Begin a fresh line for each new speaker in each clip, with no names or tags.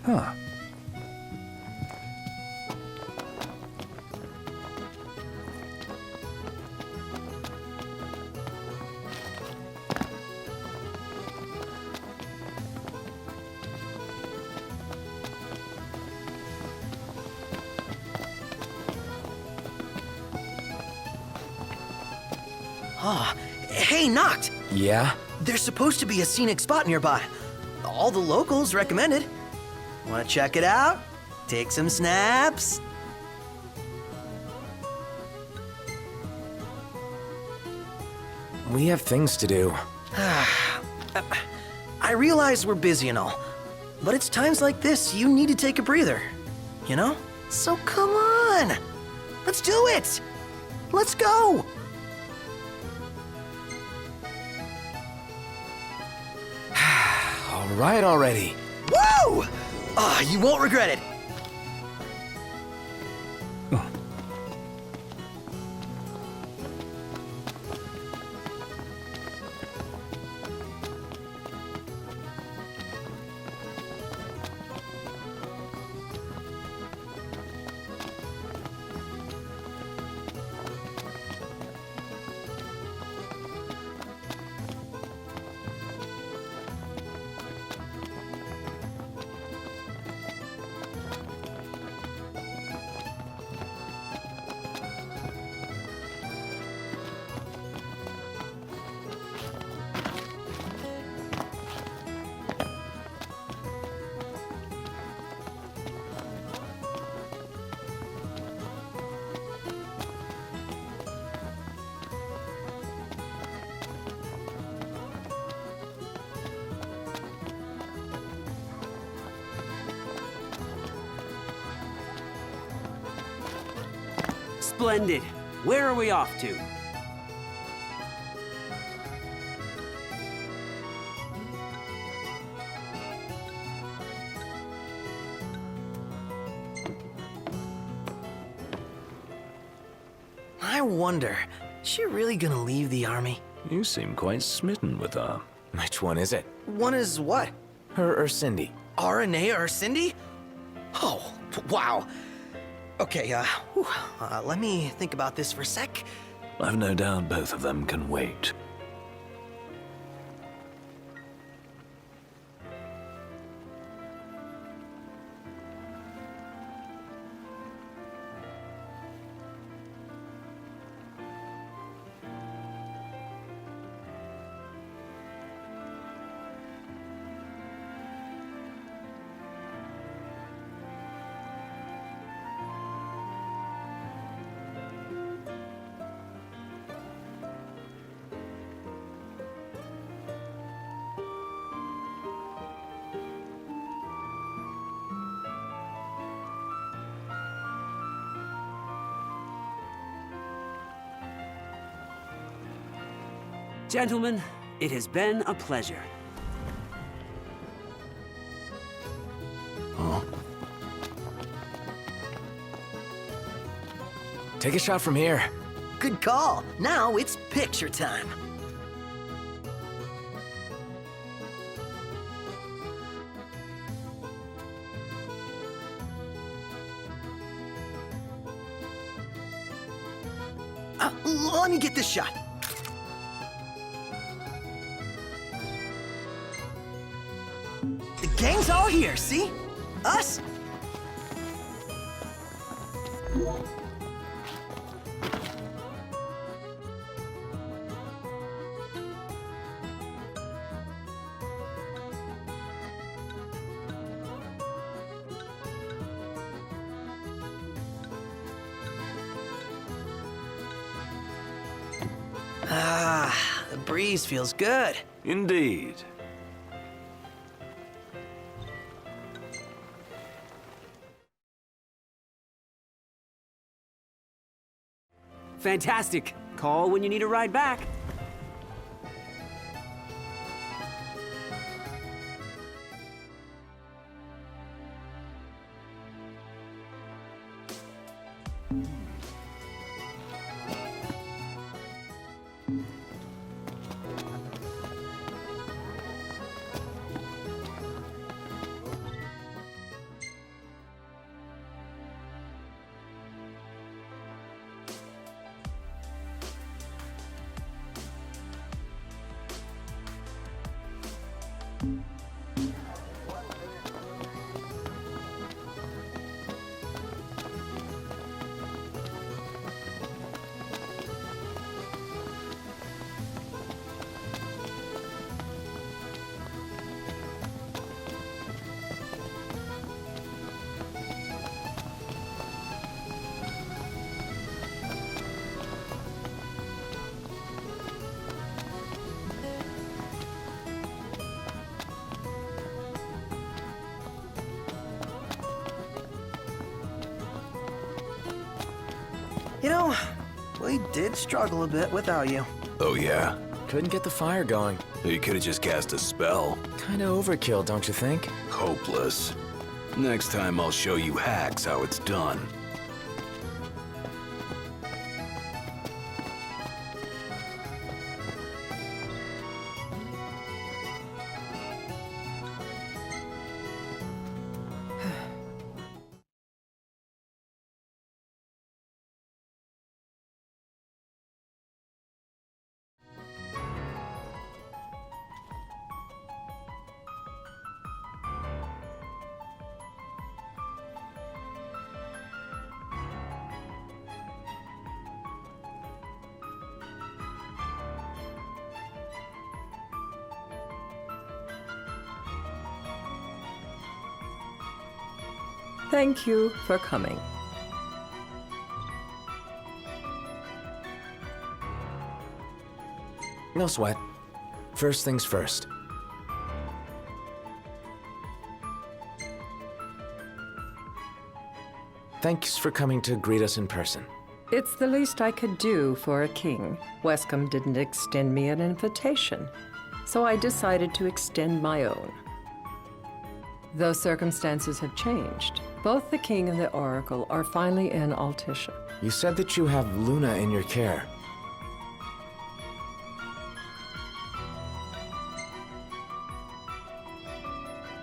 Huh.
Ah, hey, Noct!
Yeah?
There's supposed to be a scenic spot nearby. All the locals recommended. Wanna check it out? Take some snaps?
We have things to do.
I realize we're busy and all, but it's times like this you need to take a breather, you know? So come on! Let's do it! Let's go!
All right already.
Woo! Ah, you won't regret it.
Splendid. Where are we off to?
I wonder, is she really gonna leave the army?
You seem quite smitten with her.
Which one is it?
One is what?
Her or Cindy?
RNA or Cindy? Oh, wow. Okay, let me think about this for a sec.
I've no doubt both of them can wait.
Gentlemen, it has been a pleasure.
Take a shot from here.
Good call. Now it's picture time. Let me get this shot. The gang's all here, see? Us? Ah, the breeze feels good.
Indeed.
Fantastic. Call when you need a ride back.
You know, we did struggle a bit without you.
Oh yeah?
Couldn't get the fire going.
You could've just cast a spell.
Kinda overkill, don't you think?
Hopeless. Next time I'll show you hacks how it's done.
Thank you for coming.
No sweat. First things first. Thanks for coming to greet us in person.
It's the least I could do for a king. Wescom didn't extend me an invitation, so I decided to extend my own. Though circumstances have changed, both the king and the oracle are finally in Altisha.
You said that you have Luna in your care.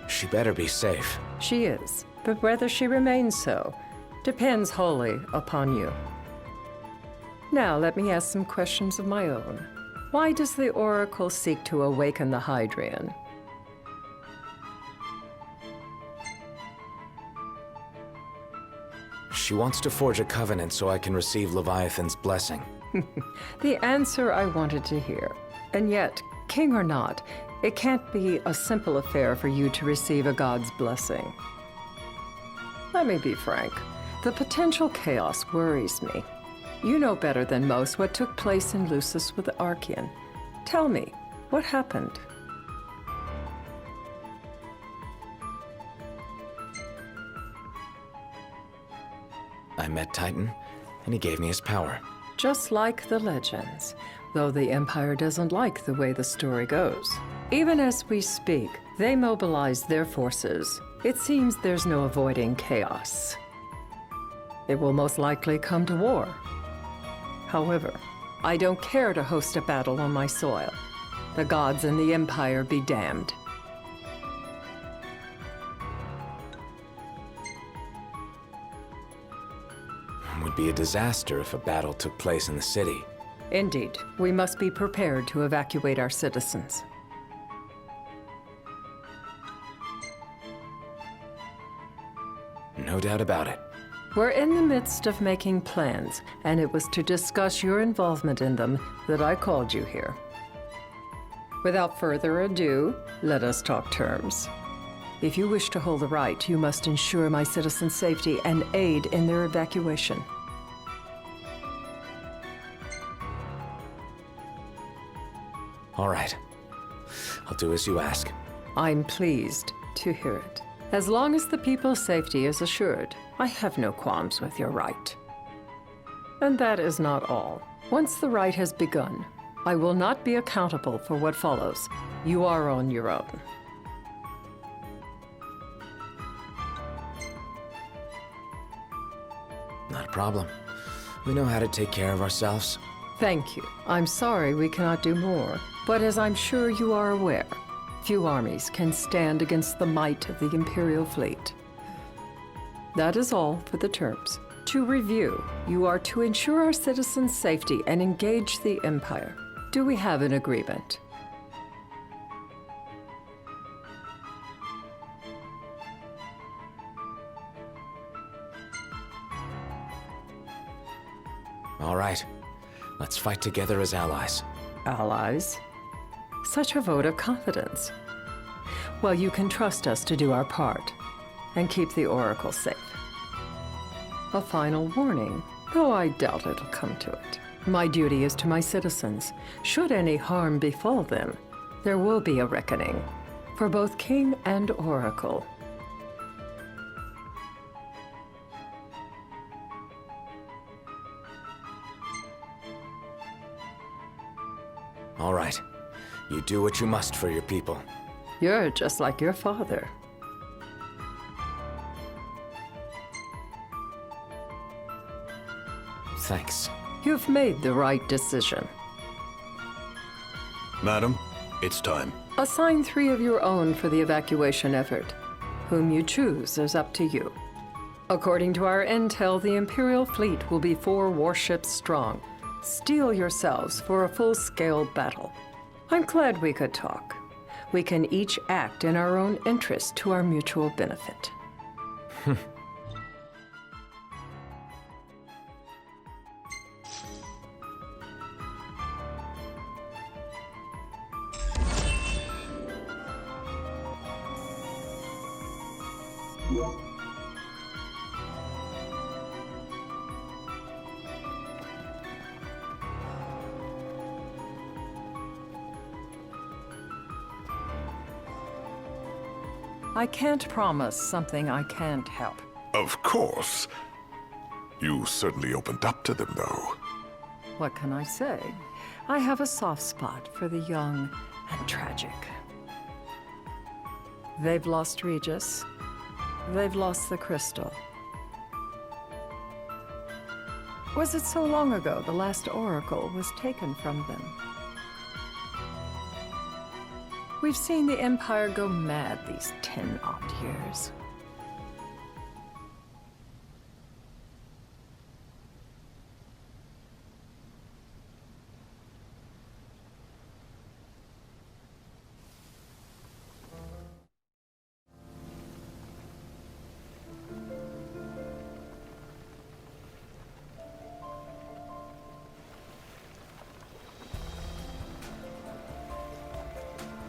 She better be safe.
She is, but whether she remains so depends wholly upon you. Now let me ask some questions of my own. Why does the oracle seek to awaken the Hydrian?
She wants to forge a covenant so I can receive Leviathan's blessing.
The answer I wanted to hear. And yet, king or not, it can't be a simple affair for you to receive a god's blessing. Let me be frank. The potential chaos worries me. You know better than most what took place in Lucis with the Archean. Tell me, what happened?
I met Titan, and he gave me his power.
Just like the legends, though the Empire doesn't like the way the story goes. Even as we speak, they mobilize their forces. It seems there's no avoiding chaos. It will most likely come to war. However, I don't care to host a battle on my soil. The gods and the Empire be damned.
It would be a disaster if a battle took place in the city.
Indeed, we must be prepared to evacuate our citizens.
No doubt about it.
We're in the midst of making plans, and it was to discuss your involvement in them that I called you here. Without further ado, let us talk terms. If you wish to hold the right, you must ensure my citizens' safety and aid in their evacuation.
All right. I'll do as you ask.
I'm pleased to hear it. As long as the people's safety is assured, I have no qualms with your right. And that is not all. Once the rite has begun, I will not be accountable for what follows. You are on your own.
Not a problem. We know how to take care of ourselves.
Thank you. I'm sorry we cannot do more, but as I'm sure you are aware, few armies can stand against the might of the Imperial fleet. That is all for the terms. To review, you are to ensure our citizens' safety and engage the Empire. Do we have an agreement?
All right. Let's fight together as allies.
Allies? Such a vote of confidence. Well, you can trust us to do our part and keep the Oracle safe. A final warning, though I doubt it'll come to it. My duty is to my citizens. Should any harm befall them, there will be a reckoning for both King and Oracle.
You do what you must for your people.
You're just like your father.
Thanks.
You've made the right decision.
Madam, it's time.
Assign 3 of your own for the evacuation effort. Whom you choose is up to you. According to our intel, the Imperial fleet will be 4 warships strong. Steel yourselves for a full-scale battle. I'm glad we could talk. We can each act in our own interest to our mutual benefit. I can't promise something I can't help.
Of course. You certainly opened up to them, though.
What can I say? I have a soft spot for the young and tragic. They've lost Regis. They've lost the crystal. Was it so long ago the last oracle was taken from them? We've seen the Empire go mad these 10-odd years.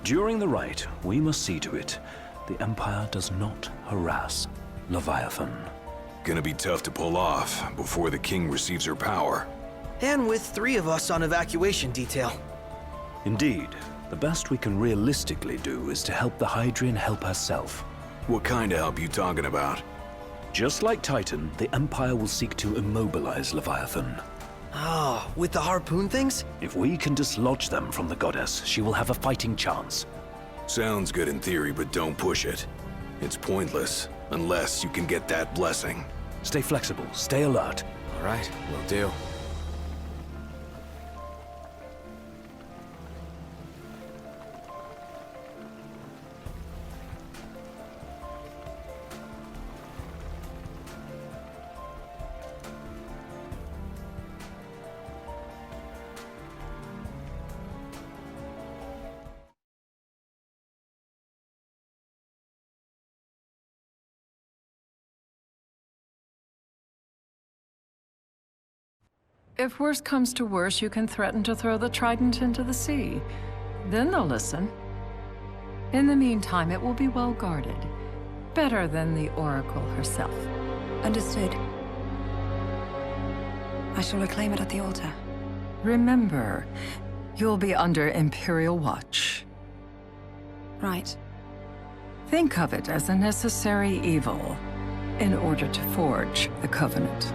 During the rite, we must see to it the Empire does not harass Leviathan.
Gonna be tough to pull off before the king receives her power.
And with 3 of us on evacuation detail.
Indeed, the best we can realistically do is to help the Hydrian help herself.
What kind of help you talking about?
Just like Titan, the Empire will seek to immobilize Leviathan.
Oh, with the harpoon things?
If we can dislodge them from the goddess, she will have a fighting chance.
Sounds good in theory, but don't push it. It's pointless, unless you can get that blessing.
Stay flexible, stay alert.
All right, will do.
If worse comes to worse, you can threaten to throw the trident into the sea. Then they'll listen. In the meantime, it will be well guarded. Better than the Oracle herself.
Understood. I shall reclaim it at the altar.
Remember, you'll be under Imperial watch.
Right.
Think of it as a necessary evil in order to forge the Covenant.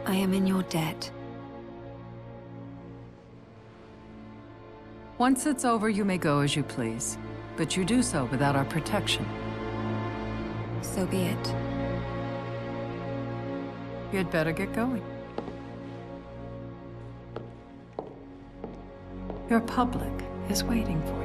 I am in your debt.
Once it's over, you may go as you please. But you do so without our protection.
So be it.
You'd better get going. Your public is waiting for you.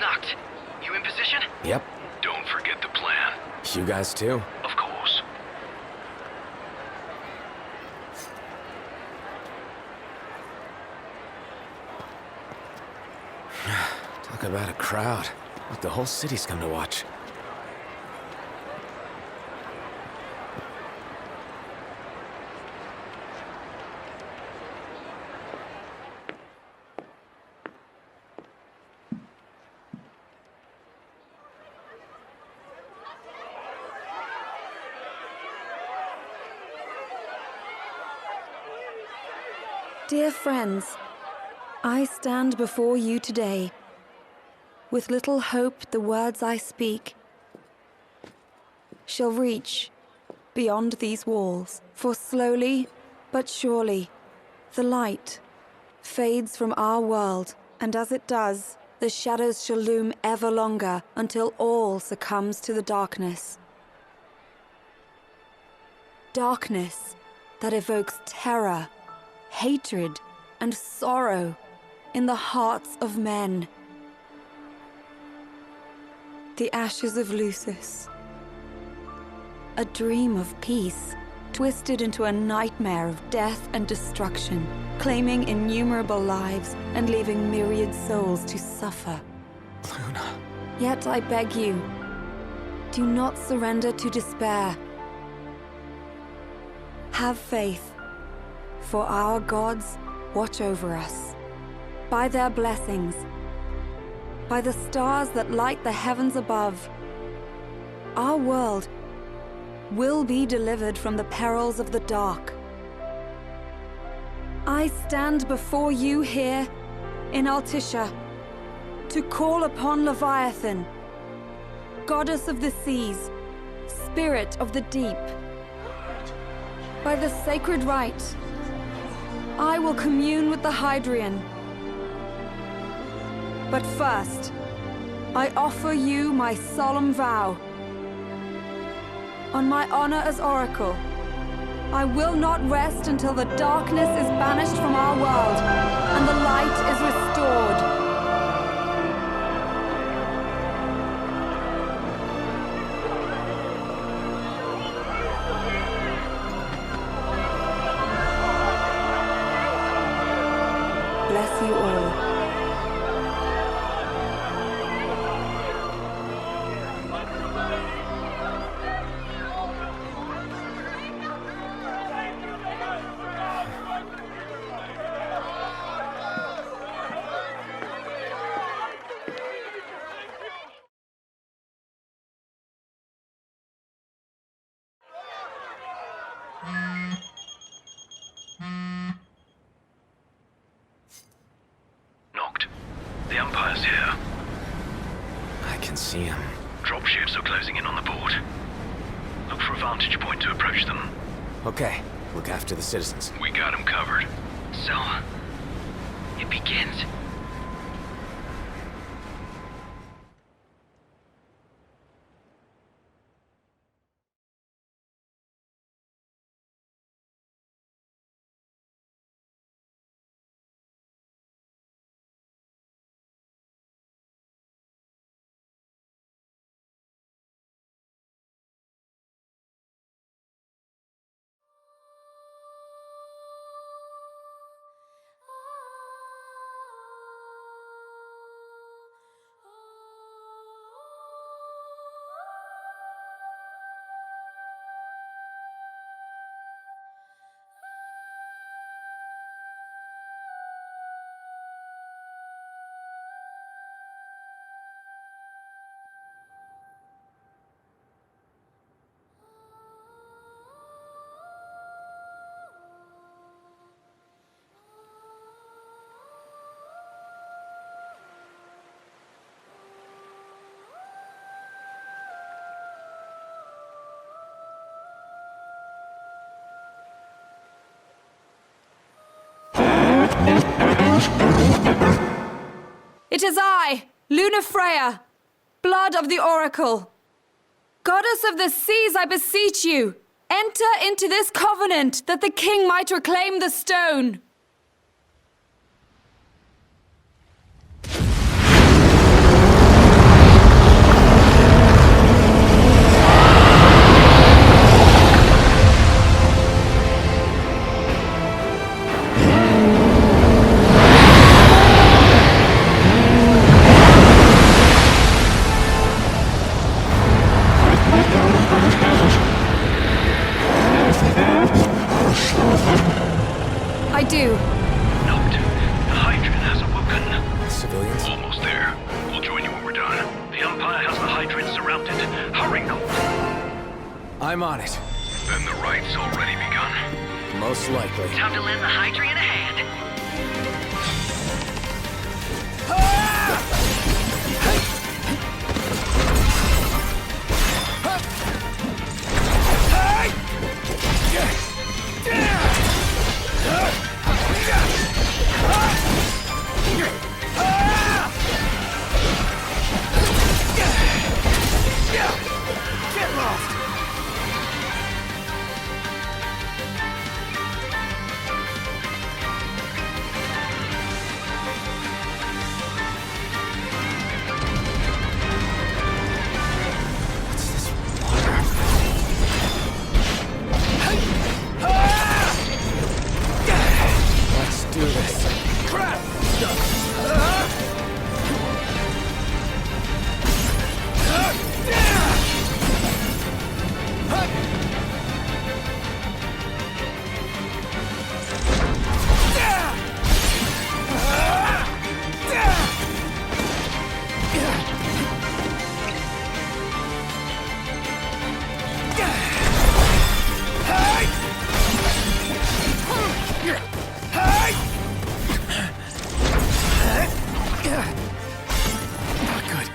Noct, you in position?
Yep.
Don't forget the plan.
You guys too?
Of course.
Talk about a crowd. Like the whole city's come to watch.
Dear friends, I stand before you today. With little hope the words I speak shall reach beyond these walls. For slowly but surely the light fades from our world, and as it does, the shadows shall loom ever longer until all succumbs to the darkness. Darkness that evokes terror, hatred, and sorrow in the hearts of men. The ashes of Lucis. A dream of peace, twisted into a nightmare of death and destruction, claiming innumerable lives and leaving myriad souls to suffer.
Luna.
Yet I beg you, do not surrender to despair. Have faith, for our gods watch over us. By their blessings, by the stars that light the heavens above, our world will be delivered from the perils of the dark. I stand before you here in Altissia to call upon Leviathan, goddess of the seas, spirit of the deep. By the sacred rite, I will commune with the Hydrian. But first, I offer you my solemn vow. On my honor as Oracle, I will not rest until the darkness is banished from our world and the light is restored. Bless you all.
Noct. The Empire's here.
I can see him.
Dropships are closing in on the port. Look for a vantage point to approach them.
Okay, look after the citizens.
We got them covered.
So, it begins.
It is I, Lunafreya, blood of the Oracle. Goddess of the seas, I beseech you, enter into this covenant that the king might reclaim the stone.
surrounded. Hurry, Noct!
I'm on it.
Then the right's already begun.
Most likely.
Time to lend the Hydrian a hand.
Get lost!
Let's do this.
Crap!
Not good.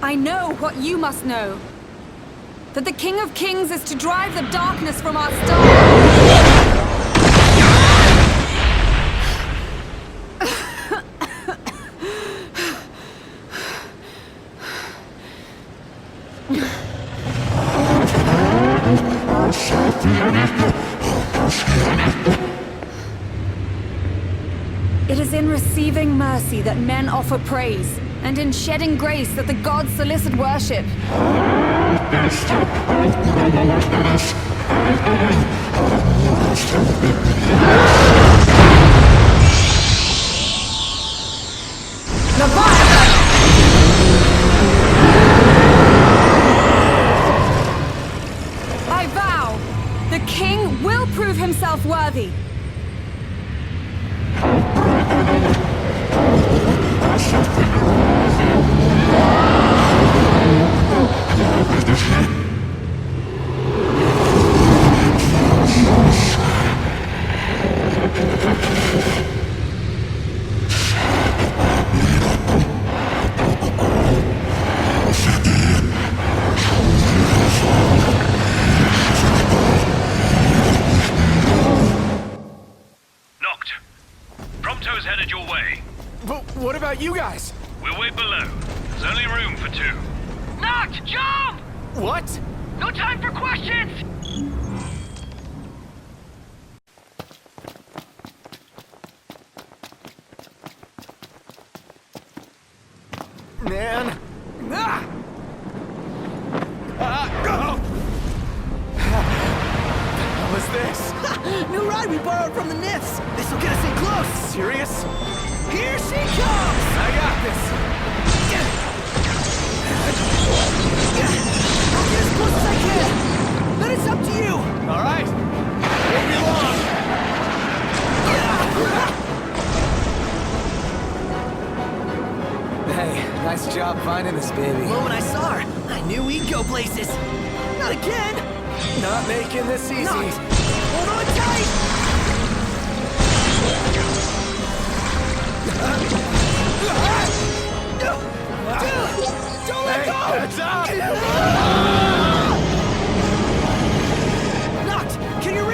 I know what you must know. That the King of Kings is to drive the darkness from our star. It is in receiving mercy that men offer praise, and in shedding grace that the gods solicit worship. Leviathan! I vow, the king will prove himself worthy.
Noct, Prompto's headed your way.
But what about you guys?
We'll wait below. There's only room for two.
Noct, jump!
What?
No time for questions!
Man. Ah! Oh! What was this?
New ride we borrowed from the Niths! This'll get us in close!
Serious?
Here she comes!
I got this.
I'll get as close as I can! Then it's up to you!
All right. Won't be long. Hey, nice job finding this baby.
The moment I saw her, I knew we'd go places. Not again!
Not making this easy.
Noct! Hold on tight! Don't let go!
Heads up!
Noct, can you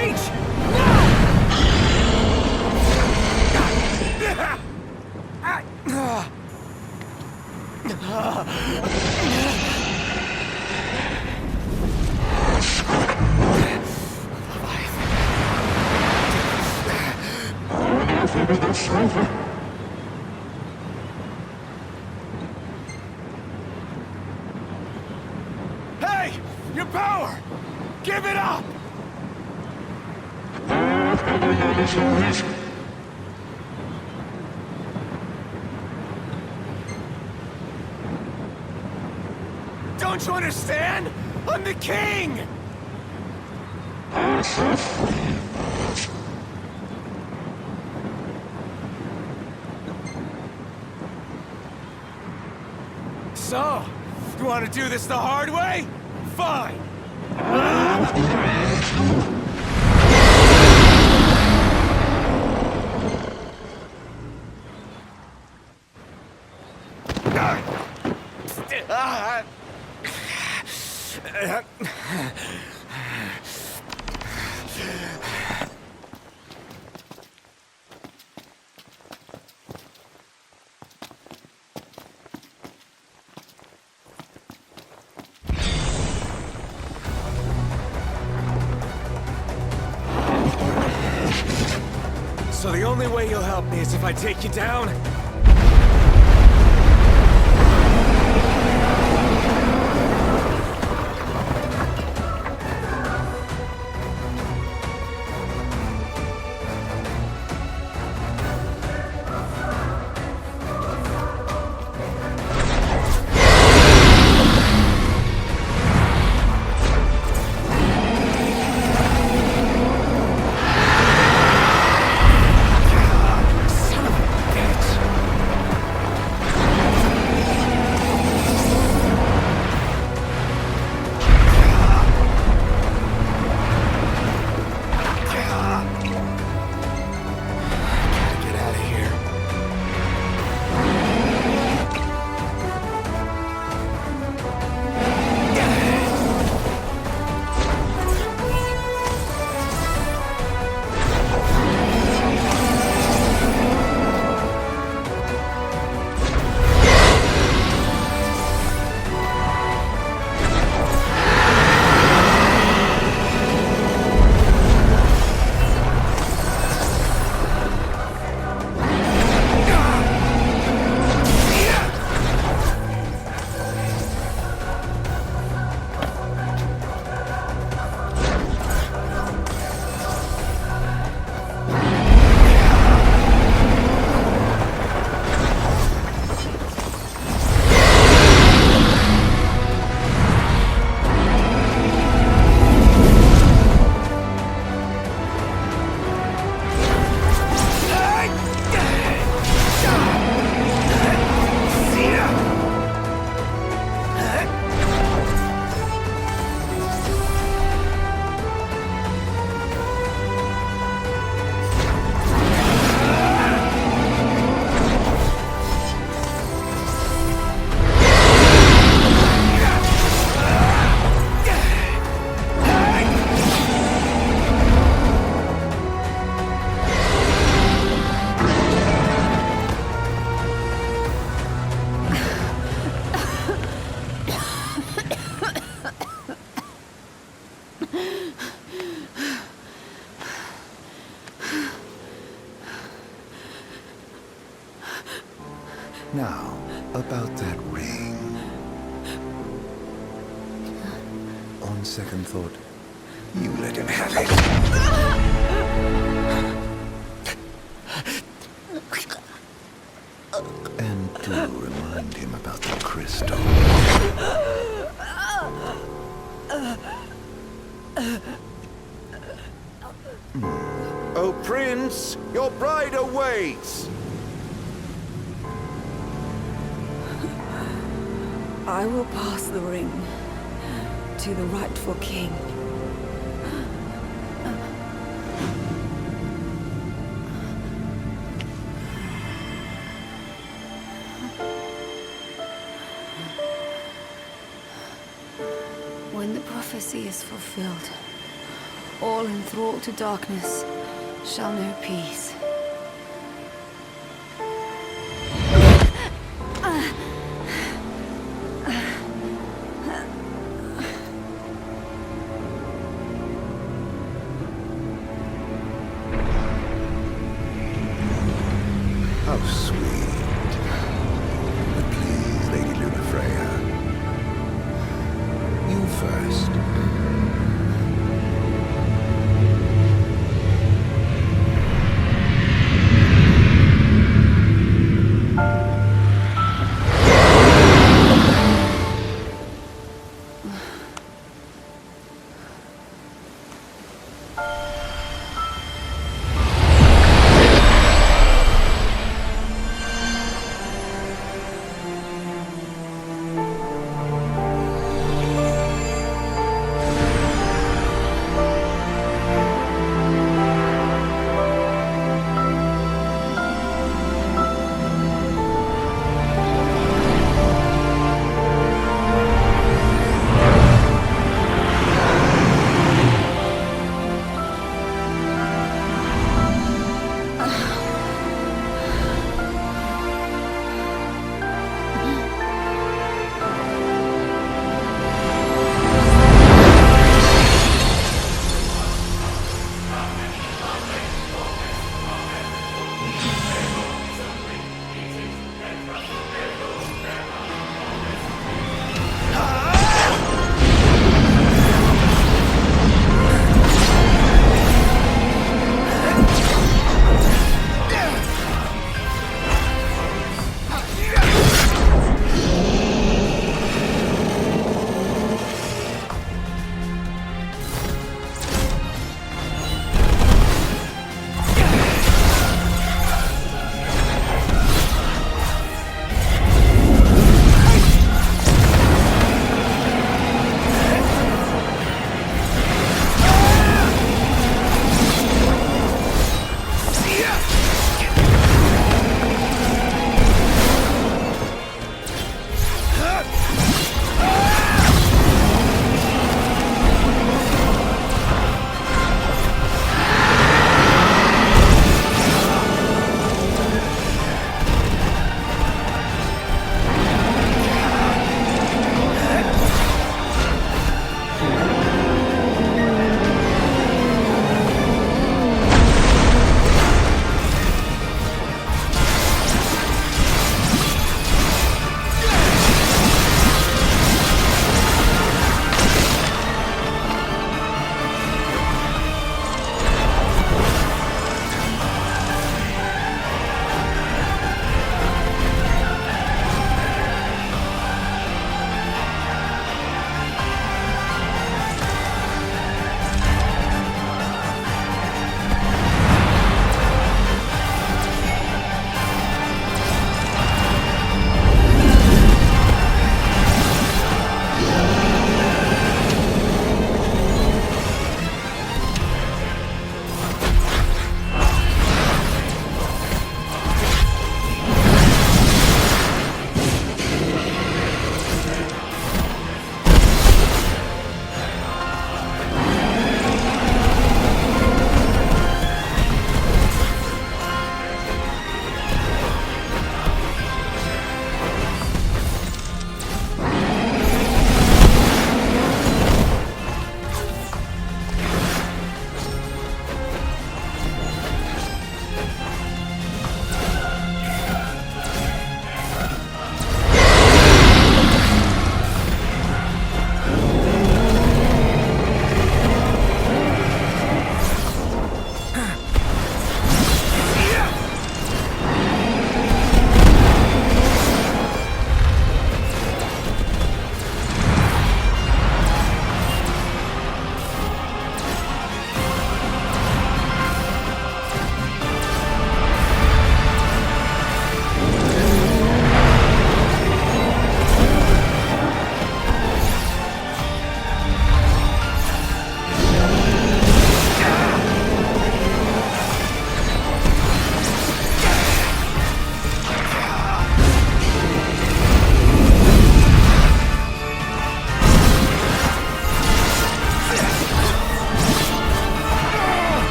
Hey! Your power! Give it up! Don't you understand? I'm the king! So, you want to do this the hard way? Fine! So the only way you'll help me is if I take you down?
Now, about that ring. On second thought, you let him have it. And do remind him about the crystal.
Oh, Prince, your bride awaits!
I will pass the ring to the rightful king. When the prophecy is fulfilled, all enthralled to darkness shall know peace.
How sweet. But please, Lady Lunafreya. You first.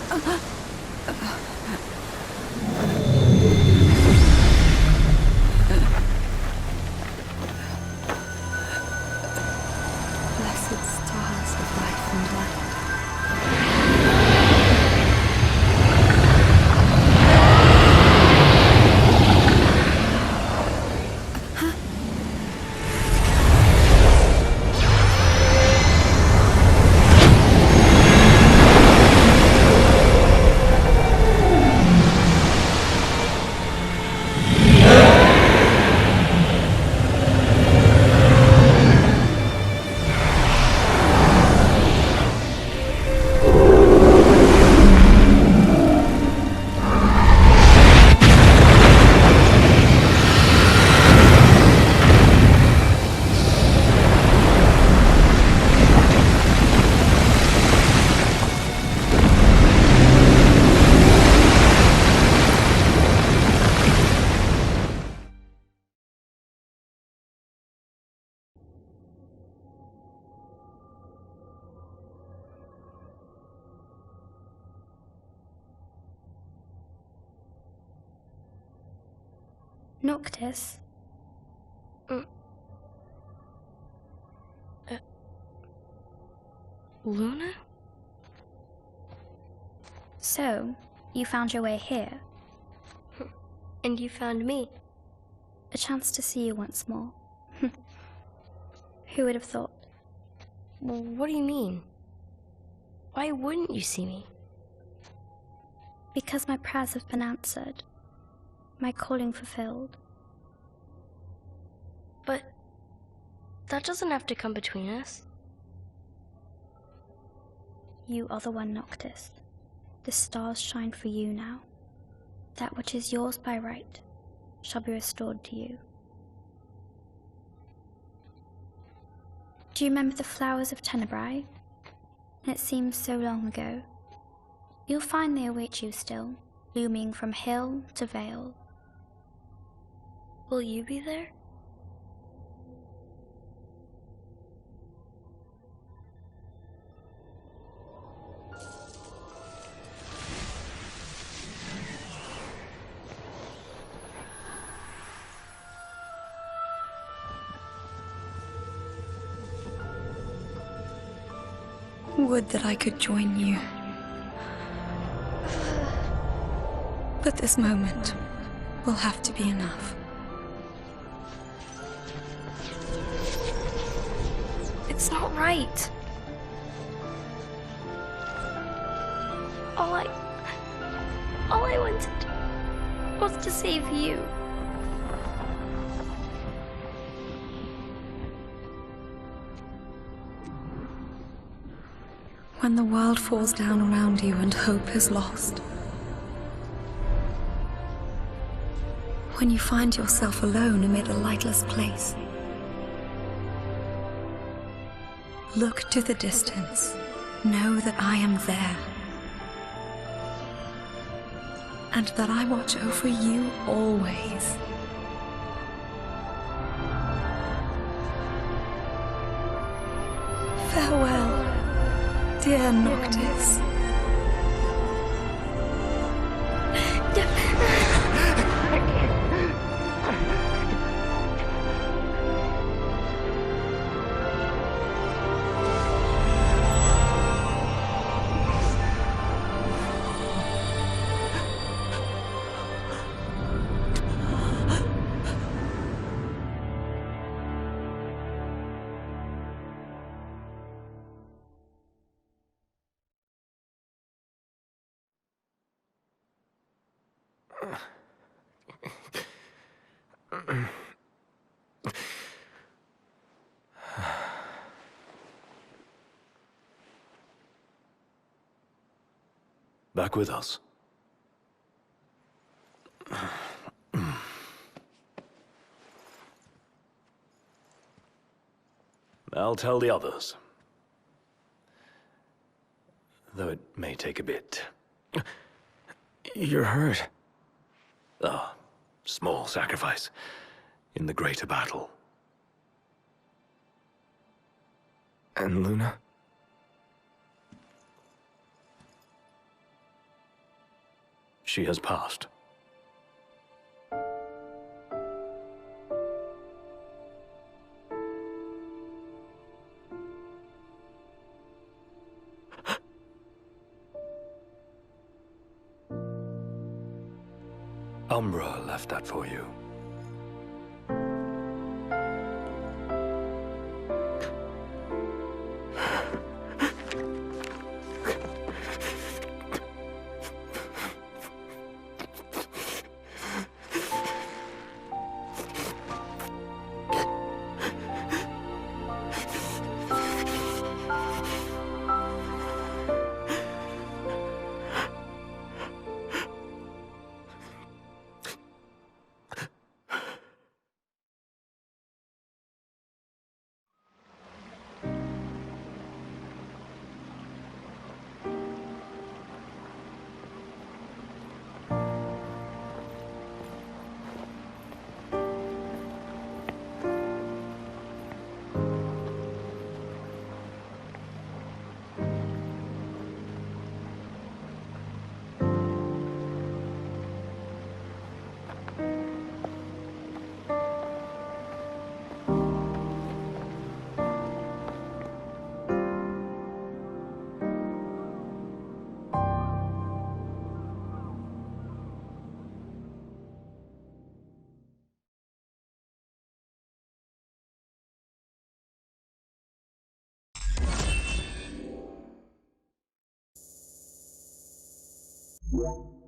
Blessed stars of life and light.
Noctis?
Luna?
So, you found your way here.
And you found me.
A chance to see you once more. Who would have thought?
Well, what do you mean? Why wouldn't you see me?
Because my prayers have been answered. My calling fulfilled.
But that doesn't have to come between us.
You are the one, Noctis. The stars shine for you now. That which is yours by right shall be restored to you. Do you remember the flowers of Tenebrae? It seems so long ago. You'll find they await you still, looming from hill to vale.
Will you be there?
Would that I could join you. But this moment will have to be enough.
It's not right. All I wanted was to save you.
When the world falls down around you and hope is lost. When you find yourself alone amid a lightless place. Look to the distance. Know that I am there. And that I watch over you always. Farewell, dear Noctis.
Back with us. I'll tell the others. Though it may take a bit.
You're hurt.
Ah, small sacrifice in the greater battle.
And Luna?
She has passed. Umbra left that for you.
Yeah.